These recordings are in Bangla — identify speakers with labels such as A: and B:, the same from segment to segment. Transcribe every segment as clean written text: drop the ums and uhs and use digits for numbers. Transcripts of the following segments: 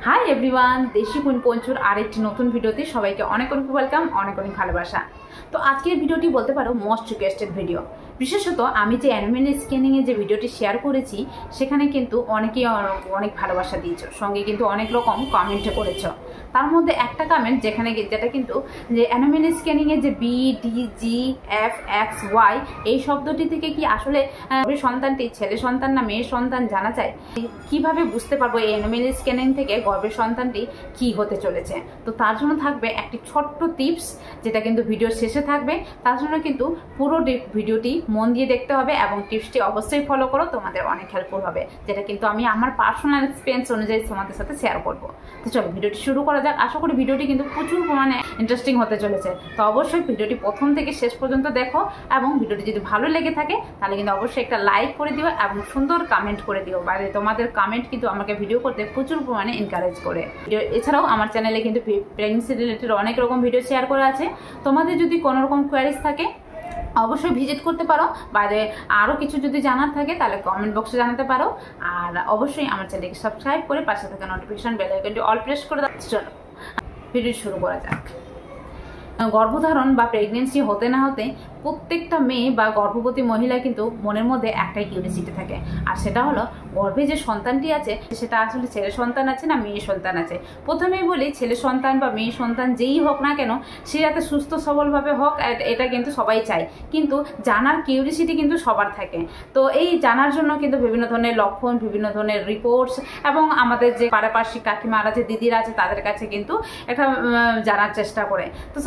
A: হাই এভরিওয়ান, দেশি কুইন পঞ্চুর আরেকটি নতুন ভিডিওতে সবাইকে অনেক অনেক ওয়েলকাম, অনেক অনেক ভালোবাসা। তো আজকের ভিডিওটি বলতে পারো মোস্ট রিকোয়েস্টেড ভিডিও। বিশেষত আমি যে অ্যানিমেল স্ক্যানিংয়ে যে ভিডিওটি শেয়ার করেছি সেখানে কিন্তু অনেকেই অনেক ভালোবাসা দিয়েছো, সঙ্গে কিন্তু অনেক রকম কমেন্টও করেছো। তার মধ্যে একটা কমেন্ট যেটা কিন্তু যে অ্যানিমেল স্ক্যানিংয়ে যে BDGFXY এই শব্দটি থেকে কি আসলে সন্তানটি ছেলে সন্তান না মেয়ে সন্তান জানা যায়? কিভাবে বুঝতে পারবো এই অ্যানিমেল স্ক্যানিং থেকে গর্ভের সন্তানটি কি হতে চলেছে? তো তার জন্য থাকবে একটি ছোট্ট টিপস, যেটা কিন্তু ভিডিওর শেষে থাকবে। তার জন্য কিন্তু পুরো ভিডিওটি মন দিয়ে দেখতে হবে এবং টিপসটি অবশ্যই ফলো করো, তোমাদের অনেক হেল্পফুল হবে, যেটা কিন্তু আমি আমার পার্সোনাল এক্সপিরিয়েন্স অনুযায়ী তোমাদের সাথে শেয়ার করবো। তো চলো ভিডিওটি শুরু করা যাক। আশা করি ভিডিওটি কিন্তু প্রচুর পরিমাণে ইন্টারেস্টিং হতে চলেছে। তো অবশ্যই ভিডিওটি প্রথম থেকে শেষ পর্যন্ত দেখো এবং ভিডিওটি যদি ভালো লেগে থাকে তাহলে কিন্তু অবশ্যই একটা লাইক করে দিও এবং সুন্দর কমেন্ট করে দিও। বাইরে তোমাদের কমেন্ট কিন্তু আমাকে ভিডিও করতে প্রচুর পরিমাণে এনকারেজ করে। এছাড়াও আমার চ্যানেলে কিন্তু প্রেগনেন্সি রিলেটেড অনেক রকম ভিডিও শেয়ার করা আছে। তোমাদের যদি কোনো রকম কোয়ারিজ থাকে অবশ্যই ভিজিট করতে পারো। বাইরে আরও কিছু যদি জানার থাকে তাহলে কমেন্ট বক্সে জানাতে পারো। আর অবশ্যই আমার চ্যানেলকে সাবস্ক্রাইব করে পাশে থাকা নোটিফিকেশন বেল আইকনটি অল প্রেস করে দাও। চলো ভিডিও শুরু করা যাক। গর্ভধারণ বা প্রেগনেন্সি হতে না হতে প্রত্যেকটা মেয়ে বা গর্ভবতী মহিলা কিন্তু মনের মধ্যে একটাই কিউরিওসিটি থাকে, আর সেটা হলো গর্ভে যে সন্তানটি আছে সেটা আসলে ছেলে সন্তান আছে না মেয়ে সন্তান আছে। প্রথমেই বলি, ছেলে সন্তান বা মেয়ে সন্তান যেই হোক না কেন সে যাতে সুস্থ সবলভাবে হোক, এটা কিন্তু সবাই চায়, কিন্তু জানার কিউরিওসিটি কিন্তু সবার থাকে। তো এই জানার জন্য কিন্তু বিভিন্ন ধরনের লক্ষণ, বিভিন্ন ধরনের রিপোর্টস এবং আমাদের যে পারিপার্শ্বিক কাকিমারা আছে, দিদিরা আছে, তাদের কাছে কিন্তু একটা জানার চেষ্টা করে। তো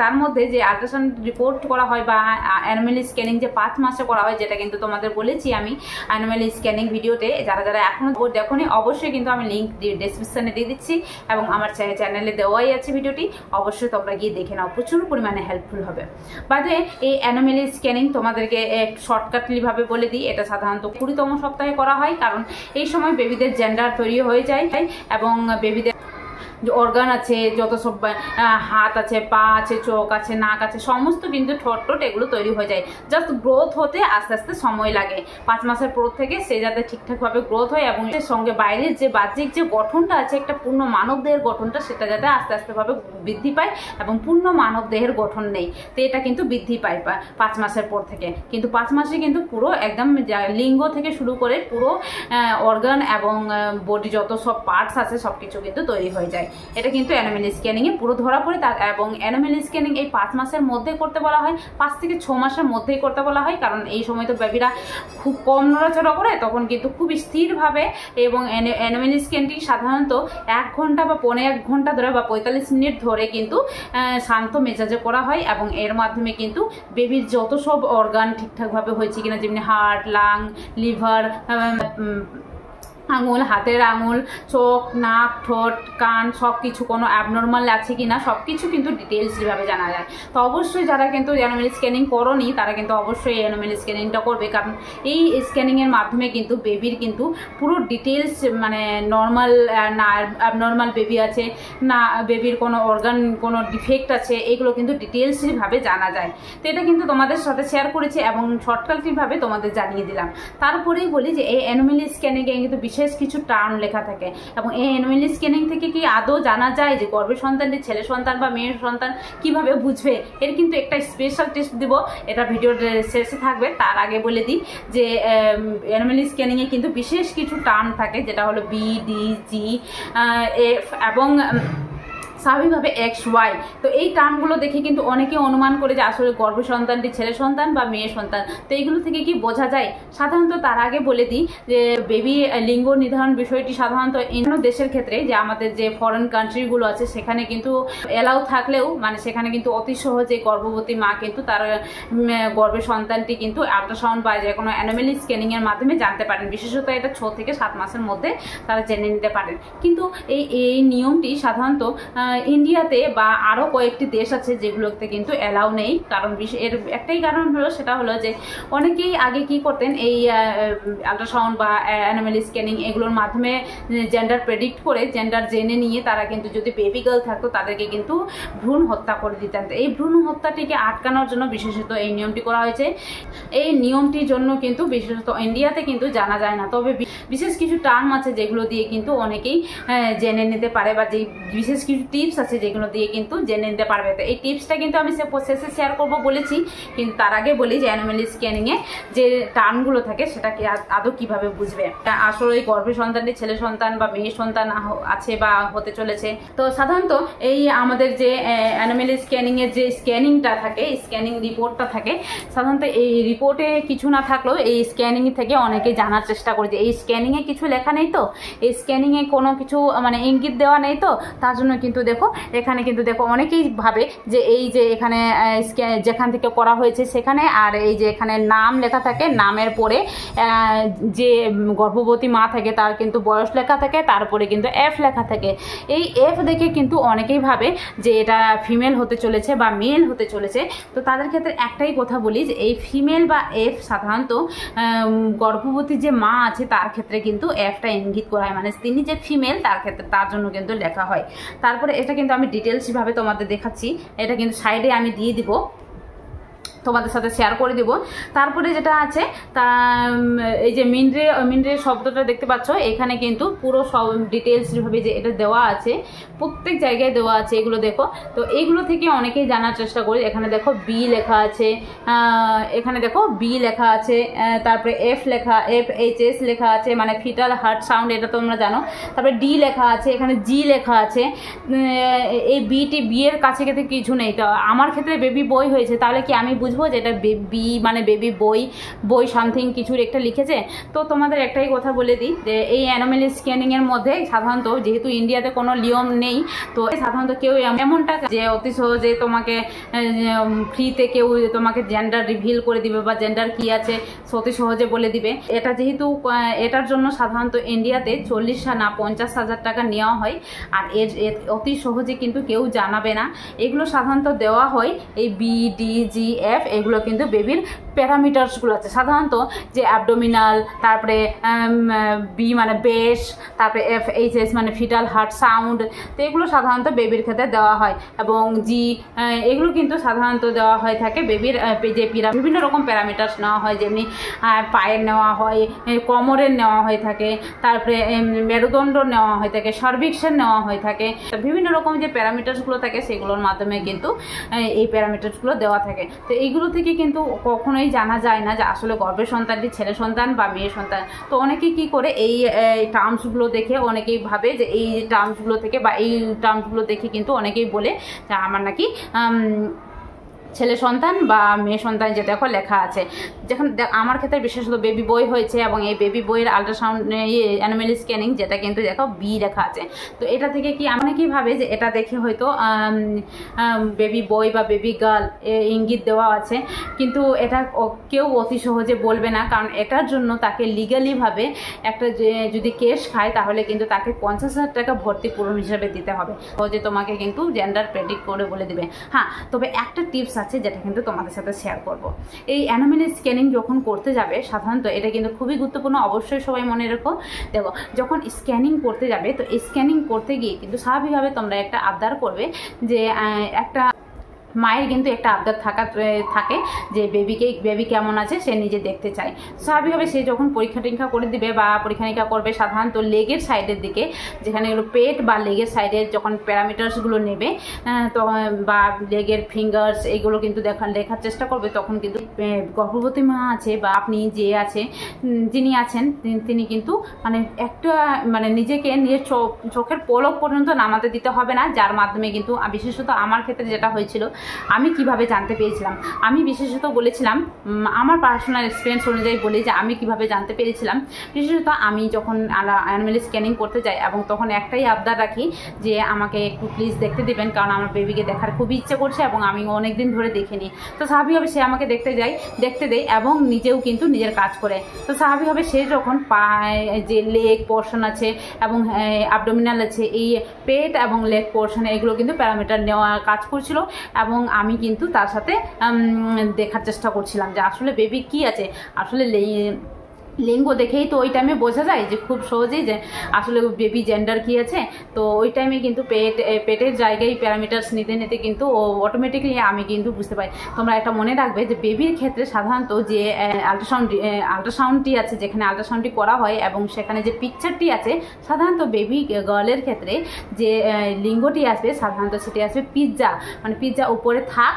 A: তার মধ্যে যে আল্ট্রাসাউন্ড রিপোর্ট করা হয় বা অ্যানিমেল স্ক্যানিং যে 5 মাসে করা হয়, যেটা কিন্তু তোমাদের বলেছি আমি অ্যানিমেল স্ক্যানিং ভিডিওতে, যারা যারা এখনো দেখোনি অবশ্যই কিন্তু আমি লিঙ্ক ডেসক্রিপশনে দিয়ে দিচ্ছি এবং আমার চ্যানেলে দেওয়াই আছে ভিডিওটি, অবশ্যই তোমরা গিয়ে দেখে নাও, প্রচুর পরিমাণে হেল্পফুল হবে। বাদে এই অ্যানিমেল স্ক্যানিং তোমাদেরকে শর্টকাটলি ভাবে বলে দিই, এটা সাধারণত 20তম সপ্তাহে করা হয়, কারণ এই সময় বেবিদের জেন্ডার তৈরি হয়ে যায় এবং বেবিদের অর্গান আছে, যত সব হাত আছে, পা আছে, চোখ আছে, নাক আছে, সমস্ত কিন্তু ঠোঁট এগুলো তৈরি হয়ে যায়। জাস্ট গ্রোথ হতে আস্তে আস্তে সময় লাগে। 5 মাসের পর থেকে সে যাতে ঠিকঠাকভাবে গ্রোথ হয় এবং এর সঙ্গে বাইরের যে বাহ্যিক যে গঠনটা আছে, একটা পূর্ণ মানব দেহের গঠনটা, সেটা যাতে আস্তে আস্তে ভাবে বৃদ্ধি পায় এবং পূর্ণ মানব দেহের গঠন নেই, তো এটা কিন্তু বৃদ্ধি পায় 5 মাসের পর থেকে। কিন্তু 5 মাসে কিন্তু পুরো একদম লিঙ্গ থেকে শুরু করে পুরো অর্গান এবং বডি যত সব পার্টস আছে সব কিছু কিন্তু তৈরি হয়ে যায়। এটা কিন্তু অ্যানিমেল স্ক্যানিংয়ে পুরো ধরা পড়ে। এবং অ্যানিমেল স্ক্যানিং এই 5 মাসের মধ্যে করতে বলা হয়, 5 থেকে 6 মাসের মধ্যেই করতে বলা হয়, কারণ এই সময় তো বেবিরা খুব কম নড়াচড়া করে, তখন কিন্তু খুব স্থিরভাবে। এবং অ্যানিমেল স্ক্যানটি সাধারণত 1 ঘন্টা বা 1.5 ঘন্টা ধরে বা 45 মিনিট ধরে কিন্তু শান্ত মেজাজে করা হয় এবং এর মাধ্যমে কিন্তু বেবির যত সব অর্গান ঠিকঠাকভাবে হয়েছে কিনা, যেমনি হার্ট, লাং, লিভার, আঙুল, হাতের আঙুল, চোখ, নাক, ঠোঁট, কান, সব কিছু কোনো অ্যাবনর্মাল আছে কিনা সব কিছু কিন্তু ডিটেলসভাবে জানা যায়। তো অবশ্যই যারা কিন্তু অ্যানিমেল স্ক্যানিং করোনি তারা কিন্তু অবশ্যই অ্যানিমেল স্ক্যানিংটা করবে, কারণ এই স্ক্যানিংয়ের মাধ্যমে কিন্তু বেবির কিন্তু পুরো ডিটেলস, মানে নর্মাল না অ্যাবনর্মাল বেবি আছে না, বেবির কোনো অর্গান কোনো ডিফেক্ট আছে, এগুলো কিন্তু ডিটেলসভাবে জানা যায়। তো এটা কিন্তু তোমাদের সাথে শেয়ার করেছি এবং শর্টকাটলিভাবে তোমাদের জানিয়ে দিলাম। তারপরেই বলি যে এই অ্যানিমেল স্ক্যানিংয়ে কিন্তু বিশেষ কিছু টার্ম লেখা থাকে এবং এই অ্যানিমেল স্ক্যানিং থেকে কি আদৌ জানা যায় যে গর্ভের সন্তানটি ছেলে সন্তান বা মেয়ের সন্তান কিভাবে বুঝবে? এর কিন্তু একটা স্পেশাল টেস্ট দিব, এটা ভিডিওর শেষে থাকবে। তার আগে বলে দিই যে অ্যানিমেল স্ক্যানিংয়ে কিন্তু বিশেষ কিছু টার্ম থাকে, যেটা হলো BDGF এবং স্বাভাবিকভাবে XY। তো এই টার্মগুলো দেখে কিন্তু অনেকে অনুমান করে যে আসলে গর্ভ সন্তানটি ছেলে সন্তান বা মেয়ে সন্তান। তো এইগুলো থেকে কি বোঝা যায়? সাধারণত তার আগে বলে দিই যে বেবি লিঙ্গ নির্ধারণ বিষয়টি সাধারণত অন্য দেশের ক্ষেত্রে, যে আমাদের যে ফরেন কান্ট্রিগুলো আছে সেখানে কিন্তু এলাও থাকলেও, মানে সেখানে কিন্তু অতি সহজে গর্ভবতী মা কিন্তু তার গর্ভের সন্তানটি কিন্তু আল্ট্রাসাউন্ড বা যে কোনো অ্যানিমেল স্ক্যানিংয়ের মাধ্যমে জানতে পারেন। বিশেষত এটা 6 থেকে 7 মাসের মধ্যে তারা জেনে নিতে পারেন। কিন্তু এই নিয়মটি সাধারণত ইন্ডিয়াতে বা আরও কয়েকটি দেশ আছে যেগুলোতে কিন্তু অ্যালাউ নেই। কারণ এর একটাই কারণ হলো, সেটা হলো যে অনেকেই আগে কি করতেন, এই আল্ট্রাসাউন্ড বা অ্যানোমালি স্ক্যানিং এগুলোর মাধ্যমে জেন্ডার প্রেডিক্ট করে জেন্ডার জেনে নিয়ে তারা কিন্তু যদি বেবি গার্ল থাকতো তাদেরকে কিন্তু ভ্রূণ হত্যা করে দিতেন। এই ভ্রূণ হত্যাটিকে আটকানোর জন্য বিশেষত এই নিয়মটি করা হয়েছে। এই নিয়মটির জন্য কিন্তু বিশেষত ইন্ডিয়াতে কিন্তু জানা যায় না, তবে বিশেষ কিছু টার্ম আছে যেগুলো দিয়ে কিন্তু অনেকেই জেনে নিতে পারে, বা যে বিশেষ কিছু টিপস আছে যেগুলো দিয়ে কিন্তু জেনে নিতে পারবে। তো এই টিপসটা কিন্তু আমি শেষে শেয়ার করবো বলেছি, কিন্তু তার আগে বলি যে অ্যানোমালি স্ক্যানিংয়ে যে টার্মগুলো থাকে সেটা কি আদৌ কিভাবে বুঝবে আসলে এই গর্ভের সন্তানটি ছেলে সন্তান বা মেয়ে সন্তান আছে বা হতে চলেছে। তো সাধারণত এই আমাদের যে অ্যানোমালি স্ক্যানিংয়ের যে স্ক্যানিংটা থাকে, স্ক্যানিং রিপোর্টটা থাকে, সাধারণত এই রিপোর্টে কিছু না থাকলেও এই স্ক্যানিং থেকে অনেকে জানার চেষ্টা করে যে এই স্ক্যানিংয়ে কিছু লেখা নেই তো, এই স্ক্যানিংয়ে কোনো কিছু মানে ইঙ্গিত দেওয়া নেই তো, তার জন্য কিন্তু দেখো এখানে কিন্তু দেখো অনেকেই ভাবে যে এই যে এখানে যেখান থেকে করা হয়েছে সেখানে, আর এই যে এখানে নাম লেখা থাকে, নামের পরে যে গর্ভবতী মা থাকে তার কিন্তু বয়স লেখা থাকে, তারপরে কিন্তু এফ লেখা থাকে। এই এফ দেখে কিন্তু অনেকেই ভাবে যে এটা ফিমেল হতে চলেছে বা মেল হতে চলেছে। তো তাদের ক্ষেত্রে একটাই কথা বলি যে এই ফিমেল বা এফ সাধারণত গর্ভবতী যে মা আছে তার ক্ষেত্রে কিন্তু এফটা ইঙ্গিত করা হয়, মানে তিনি যে ফিমেল তার ক্ষেত্রে তার জন্য কিন্তু লেখা হয়। তারপরে এটা কিন্তু আমি ডিটেলসভাবে তোমাদের দেখাচ্ছি, এটা কিন্তু সাইডে আমি দিয়ে দিব, তোমাদের সাথে শেয়ার করে দিব। তারপরে যেটা আছে তা এই যে মিনরে শব্দটা দেখতে পাচ্ছ, এখানে কিন্তু পুরো সব ডিটেলসভাবে যে এটা দেওয়া আছে, প্রত্যেক জায়গায় দেওয়া আছে, এগুলো দেখো। তো এইগুলো থেকে অনেকেই জানার চেষ্টা করি। এখানে দেখো বি লেখা আছে, এখানে দেখো বি লেখা আছে, তারপরে FHS লেখা আছে, মানে ফিটাল হার্ট সাউন্ড, এটা তোমরা জানো। তারপরে ডি লেখা আছে, এখানে জি লেখা আছে। এই বি এর কাছে ক্ষেত্রে কিছু নেই। তো আমার ক্ষেত্রে বেবি বই হয়েছে, তাহলে কি আমি বুঝবো যে এটা বি মানে বেবি বই সামথিং কিছুর একটা লিখেছে? তো তোমাদের একটাই কথা বলে দিই যে এই অ্যানোমালি স্ক্যানিংয়ের মধ্যে সাধারণত যেহেতু ইন্ডিয়াতে কোনো নিয়ম নেই, তো সাধারণত কেউ এমনটা যে অতি সহজে তোমাকে ফ্রিতে কেউ তোমাকে জেন্ডার রিভিল করে দিবে বা জেন্ডার কি আছে অতি সহজে বলে দিবে। এটা যেহেতু এটার জন্য সাধারণত ইন্ডিয়াতে 40 না 50,000 টাকা নেওয়া হয়, আর এর অতি সহজে কিন্তু কেউ জানাবে না। এগুলো সাধারণত দেওয়া হয় এই BDGF, এগুলো কিন্তু বেবির প্যারামিটার্সগুলো আছে সাধারণত, যে অ্যাবডোমিনাল, তারপরে বি মানে বেশ, তারপরে FHS মানে ফিটাল হার্ট সাউন্ড। তো এগুলো সাধারণত বেবির ক্ষেত্রে দেওয়া হয়, এবং জি এগুলো কিন্তু সাধারণত দেওয়া হয়ে থাকে বেবির যে বিভিন্ন রকম প্যারামিটার্স নেওয়া হয়, যেমনি পায়ের নেওয়া হয়, কোমরের নেওয়া হয়ে থাকে, তারপরে মেরুদণ্ড নেওয়া হয়ে থাকে, সার্ভিক্সের নেওয়া হয়ে থাকে। বিভিন্ন রকম যে প্যারামিটার্সগুলো থাকে সেগুলোর মাধ্যমে কিন্তু এই প্যারামিটার্সগুলো দেওয়া থাকে। তো এইগুলো থেকে কিন্তু কখনোই জানা যায় না যে আসলে গর্ভের সন্তানটি ছেলে সন্তান বা মেয়ে সন্তান। তো অনেকেই কি করে এই টার্মসগুলো দেখে অনেকেই ভাবে যে এই টার্মসগুলো থেকে বা এই টার্মসগুলো দেখে কিন্তু অনেকেই বলে যে আমার নাকি ছেলে সন্তান বা মেয়ে সন্তান যে দেখো লেখা আছে। যখন আমার ক্ষেত্রে বিশেষত বেবি বই হয়েছে, এবং এই বেবি বইয়ের আল্ট্রাসাউন্ড অ্যানোমালি স্ক্যানিং যেটা কিন্তু দেখো বি লেখা আছে। তো এটা থেকে কি আমরা কি ভাবে যে এটা দেখে হয়তো বেবি বই বা বেবি গার্ল ইঙ্গিত দেওয়া আছে, কিন্তু এটা কেউ অতি সহজে বলবে না, কারণ এটার জন্য তাকে লিগালিভাবে একটা যদি কেস খায় তাহলে কিন্তু তাকে 50,000 টাকা ভর্তিপূরণ হিসাবে দিতে হবে। সহজে তোমাকে কিন্তু জেন্ডার প্রেডিক্ট করে বলে দিবে। হ্যাঁ, তবে একটা টিপস আছে যেটা কিন্তু তোমাদের সাথে শেয়ার করব। এই অ্যানোমালি স্ক্যানিং যখন করতে যাবে সাধারণত এটা কিন্তু খুবই গুরুত্বপূর্ণ, অবশ্যই সবাই মনে রেখো। দেখো যখন স্ক্যানিং করতে যাবে, তো স্ক্যানিং করতে গিয়ে কিন্তু স্বাভাবিকভাবে তোমরা একটা আবদার করবে যে একটা মায়ের কিন্তু একটা আবদার থাকে যে বেবি কেমন আছে সে নিজে দেখতে চায়। স্বাভাবিকভাবে সে যখন পরীক্ষা টরীক্ষা করে দিবে বা পরীক্ষা নিরীক্ষা করবে, সাধারণত লেগের সাইডের দিকে, যেখানে এগুলো পেট বা লেগের সাইডে যখন প্যারামিটার্সগুলো নেবে তো বা লেগের ফিঙ্গার্স এগুলো কিন্তু লেখার চেষ্টা করবে, তখন কিন্তু গর্ভবতী মা আছে বা আপনি যে আছে যিনি আছেন তিনি কিন্তু মানে একটা মানে নিজেকে নিজের চোখের পলক পর্যন্ত নামাতে দিতে হবে না, যার মাধ্যমে কিন্তু বিশেষত আমার ক্ষেত্রে যেটা হয়েছিল আমি কিভাবে জানতে পেরেছিলাম, আমি বিশেষত বলেছিলাম আমার পার্সোনাল এক্সপিরিয়েন্স অনুযায়ী বলি যে আমি কিভাবে জানতে পেরেছিলাম। বিশেষত আমি যখন অ্যানোমালি স্ক্যানিং করতে যাই এবং তখন একটাই আবদার রাখি যে আমাকে একটু প্লিজ দেখতে দেবেন, কারণ আমার বেবিকে দেখার খুবই ইচ্ছে করছে এবং আমি অনেক দিন ধরে দেখিনি। তো স্বাভাবিকভাবে সে আমাকে দেখতে দেয় এবং নিজেও কিন্তু নিজের কাজ করে। তো স্বাভাবিকভাবে সে যখন পায়ে যে লেগ পোর্শন আছে এবং অ্যাবডোমিনাল আছে, এই পেট এবং লেগ পোর্শন এগুলো কিন্তু প্যারামিটার নেওয়া কাজ করছিল এবং আমি কিন্তু তার সাথে দেখার চেষ্টা করছিলাম যে আসলে বেবি কি আছে। আসলে লিঙ্গ দেখেই তো ওই টাইমে বোঝা যায় যে খুব সহজেই যে আসলে বেবি জেন্ডার কি আছে। তো ওই টাইমে কিন্তু পেটের জায়গায় প্যারামিটার্স নিতে নিতে কিন্তু অটোমেটিকলি আমি কিন্তু বুঝতে পারি। তোমরা একটা মনে রাখবে যে বেবির ক্ষেত্রে সাধারণত যে আল্ট্রাসাউন্ডটি আছে, যেখানে আল্ট্রাসাউন্ডটি করা হয় এবং সেখানে যে পিকচারটি আছে, সাধারণত বেবি গার্লের ক্ষেত্রে যে লিঙ্গটি আসবে সাধারণত সেটি আসবে পিৎজা, মানে পিৎজা উপরে থাক,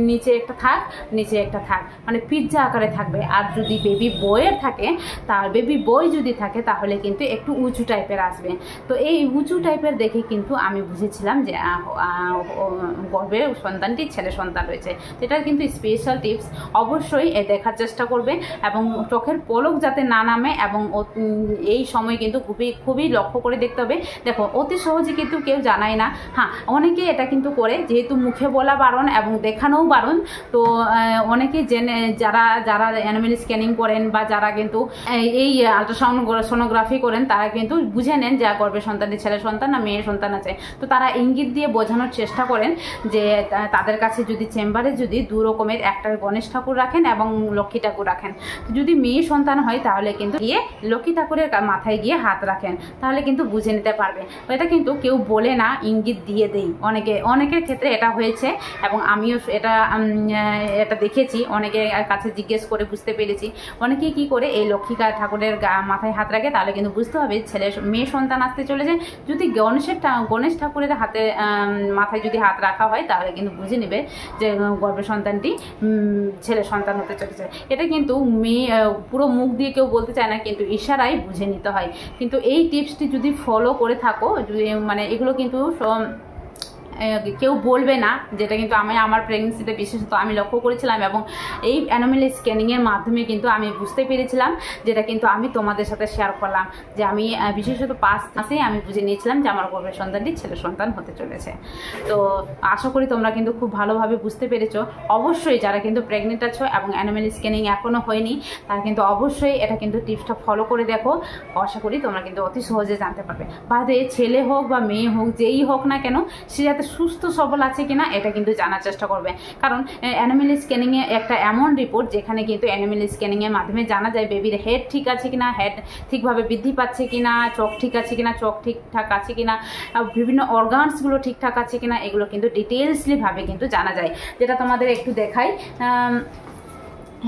A: নিচে একটা থাক, নিচে একটা থাক, মানে পিৎজা আকারে থাকবে। আর যদি বেবি বয়ের থাকে, তার বেবি বয় যদি থাকে তাহলে কিন্তু একটু উঁচু টাইপের আসবে। তো এই উঁচু টাইপের দেখে কিন্তু আমি বুঝেছিলাম যে গর্ভে সন্তানটি ছেলে সন্তান রয়েছে। এটার কিন্তু স্পেশাল টিপস, অবশ্যই দেখার চেষ্টা করবে এবং চোখের পলক যাতে না নামে এবং এই সময় কিন্তু খুবই লক্ষ্য করে দেখতে হবে। দেখো অতি সহজে কিন্তু কেউ জানায় না, হ্যাঁ অনেকে এটা কিন্তু করে, যেহেতু মুখে বলা বারণ এবং দেখানোও বারণ। তো অনেকে যারা অ্যানোমালি স্ক্যানিং করেন বা যারা কিন্তু এই আল্ট্রাসাউন্ড সোনোগ্রাফি করেন, তারা কিন্তু বুঝে নেন যে গর্ভের সন্তানটি ছেলে সন্তান না মেয়ে সন্তান আছে। তো তারা ইঙ্গিত দিয়ে বোঝানোর চেষ্টা করেন যে তাদের কাছে যদি চেম্বারে যদি দু রকমের, একটা গণেশ ঠাকুর রাখেন এবং লক্ষ্মী ঠাকুর রাখেন। যদি মেয়ে সন্তান হয় তাহলে কিন্তু গিয়ে লক্ষ্মী ঠাকুরের মাথায় গিয়ে হাত রাখেন, তাহলে কিন্তু বুঝে নিতে পারবে। এটা কিন্তু কেউ বলে না, ইঙ্গিত দিয়ে দেই। অনেকের ক্ষেত্রে এটা হয়েছে এবং আমিও এটা দেখেছি, অনেকের কাছে জিজ্ঞেস করে বুঝতে পেরেছি। অনেকেই কি করে এই লক্ষ্মী ঠাকুরের মাথায় হাত রাখে, তাহলে কিন্তু বুঝতে হবে মেয়ে সন্তান আসতে চলেছে। যদি গণেশ ঠাকুরের হাতে মাথায় যদি হাত রাখা হয় তাহলে কিন্তু বুঝে নেবে যে গর্ভের সন্তানটি ছেলে সন্তান হতে চলেছে। এটা কিন্তু পুরো মুখ দিয়ে কেউ বলতে চায় না, কিন্তু ইশারায় বুঝে নিতে হয়। কিন্তু এই টিপসটি যদি ফলো করে থাকো, মানে এগুলো কিন্তু কেউ বলবে না, যেটা কিন্তু আমি আমার প্রেগনেন্সিতে বিশেষত আমি লক্ষ্য করেছিলাম এবং এই অ্যানোমালি স্ক্যানিংয়ের মাধ্যমে কিন্তু আমি বুঝতে পেরেছিলাম, যেটা কিন্তু আমি তোমাদের সাথে শেয়ার করলাম যে আমি বিশেষত 5 মাসেই আমি বুঝে নিয়েছিলাম যে আমার গর্ভের সন্তানটি ছেলে সন্তান হতে চলেছে। তো আশা করি তোমরা কিন্তু খুব ভালোভাবে বুঝতে পেরেছো। অবশ্যই যারা কিন্তু প্রেগনেন্ট আছো এবং অ্যানোমালি স্ক্যানিং এখনও হয়নি, তারা কিন্তু অবশ্যই এটা কিন্তু টিপসটা ফলো করে দেখো। আশা করি তোমরা কিন্তু অতি সহজে জানতে পারবে। বাদে ছেলে হোক বা মেয়ে হোক, যেই হোক না কেন, সে যাতে সুস্থ সবল আছে কিনা এটা কিন্তু জানার চেষ্টা করবে। কারণ অ্যানোমালি স্ক্যানিংয়ে একটা এমন রিপোর্ট যেখানে কিন্তু অ্যানোমালি স্ক্যানিংয়ের মাধ্যমে জানা যায় বেবির হেড ঠিক আছে কিনা, হেড ঠিকভাবে বৃদ্ধি পাচ্ছে কিনা, চোখ ঠিক আছে কিনা, চোখ ঠিকঠাক আছে কিনা, বিভিন্ন অর্গানসগুলো ঠিকঠাক আছে কিনা, এগুলো কিন্তু ডিটেলসলি ভাবে কিন্তু জানা যায়। যেটা তোমাদের একটু দেখাই,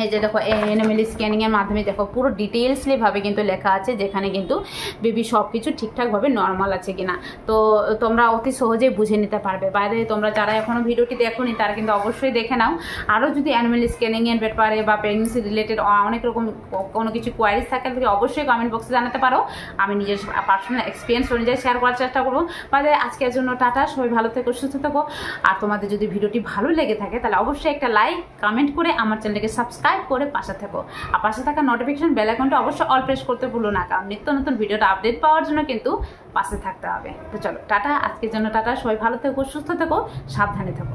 A: এই যে দেখো অ্যানোমালি স্ক্যানিংয়ের মাধ্যমে দেখো পুরো ডিটেলসলি ভাবে কিন্তু লেখা আছে, যেখানে কিন্তু বেবি সব কিছু ঠিকঠাকভাবে নর্মাল আছে কিনা। তো তোমরা অতি সহজেই বুঝে নিতে পারবে। বাইরে তোমরা যারা এখনও ভিডিওটি দেখোনি তারা কিন্তু অবশ্যই দেখে নাও। আরও যদি অ্যানোমালি স্ক্যানিংয়ের ব্যাপারে বা প্রেগনেন্সি রিলেটেড অনেক রকম কোনো কিছু কোয়ারিজ থাকে তাহলে অবশ্যই কমেন্ট বক্সে জানাতে পারো। আমি নিজের পার্সোনাল এক্সপিরিয়েন্স অনুযায়ী শেয়ার করার চেষ্টা করবো। বাইরে আজকের জন্য টাটা, সবাই ভালো থেকো, সুস্থ থেকো। আর তোমাদের যদি ভিডিওটি ভালো লেগে থাকে তাহলে অবশ্যই একটা লাইক কমেন্ট করে আমার চ্যানেলকে সাবস্ক্রাইব করে পাশে থাকো। আর পাশে থাকা নোটিফিকেশন বেল আইকনটা অবশ্যই অল প্রেস করতে ভুলো না, কারণ নিত্য নতুন ভিডিওটা আপডেট পাওয়ার জন্য কিন্তু পাশে থাকতে হবে। তো চলো টাটা, আজকের জন্য টাটা, সবাই ভালো থেকো, সুস্থ থেকো, সাবধানে থেকো।